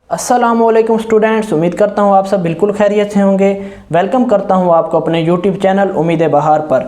अस्सलामुअलैकुम स्टूडेंट्स, उम्मीद करता हूँ आप सब बिल्कुल खैरियत से होंगे। वेलकम करता हूँ आपको अपने यूट्यूब चैनल उम्मीद बहार पर।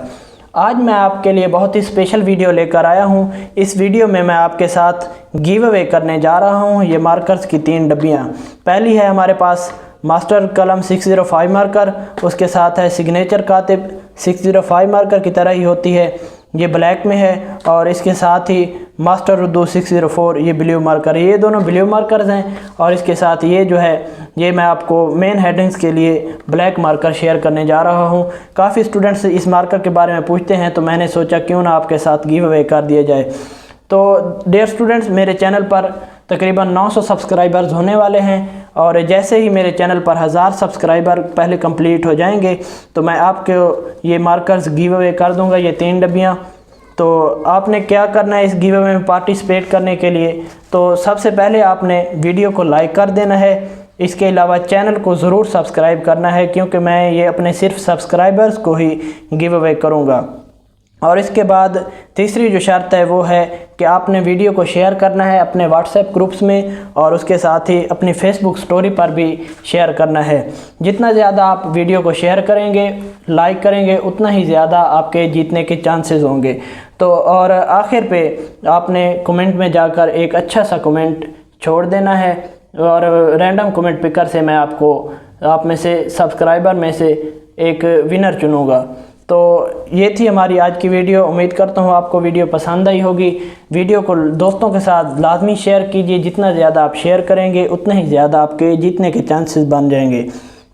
आज मैं आपके लिए बहुत ही स्पेशल वीडियो लेकर आया हूँ। इस वीडियो में मैं आपके साथ गिव अवे करने जा रहा हूँ ये मार्कर्स की 3 डब्बियाँ। पहली है हमारे पास मास्टर कलम 605 मार्कर, उसके साथ है सिग्नेचर कातिब 605 मार्कर की तरह ही होती है, ये ब्लैक में है। और इसके साथ ही मास्टर उर्दू 604 ये ब्लू मार्कर है, ये दोनों ब्लू मार्कर्स हैं। और इसके साथ ये जो है ये मैं आपको मेन हेडिंग्स के लिए ब्लैक मार्कर शेयर करने जा रहा हूँ। काफ़ी स्टूडेंट्स इस मार्कर के बारे में पूछते हैं, तो मैंने सोचा क्यों ना आपके साथ गिव अवे कर दिया जाए। तो डियर स्टूडेंट्स, मेरे चैनल पर तकरीबन 900 सब्सक्राइबर्स होने वाले हैं, और जैसे ही मेरे चैनल पर 1000 सब्सक्राइबर पहले कंप्लीट हो जाएंगे तो मैं आपको ये मार्कर्स गिव अवे कर दूंगा, ये 3 डब्बियाँ। तो आपने क्या करना है इस गिव अवे में पार्टिसिपेट करने के लिए, तो सबसे पहले आपने वीडियो को लाइक कर देना है। इसके अलावा चैनल को ज़रूर सब्सक्राइब करना है, क्योंकि मैं ये अपने सिर्फ सब्सक्राइबर्स को ही गिव अवे करूँगा। और इसके बाद तीसरी जो शर्त है वो है कि आपने वीडियो को शेयर करना है अपने व्हाट्सएप ग्रुप्स में, और उसके साथ ही अपनी फेसबुक स्टोरी पर भी शेयर करना है। जितना ज़्यादा आप वीडियो को शेयर करेंगे, लाइक करेंगे, उतना ही ज़्यादा आपके जीतने के चांसेस होंगे। तो और आखिर पे आपने कमेंट में जाकर एक अच्छा सा कमेंट छोड़ देना है, और रैंडम कमेंट पिकर से मैं आपको आप में से सब्सक्राइबर में से एक विनर चुनूँगा। तो ये थी हमारी आज की वीडियो। उम्मीद करता हूँ आपको वीडियो पसंद आई होगी। वीडियो को दोस्तों के साथ लाजमी शेयर कीजिए, जितना ज़्यादा आप शेयर करेंगे उतने ही ज़्यादा आपके जीतने के चांसेस बन जाएंगे।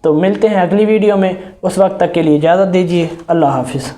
तो मिलते हैं अगली वीडियो में, उस वक्त तक के लिए इजाज़त दीजिए। अल्लाह हाफिज़।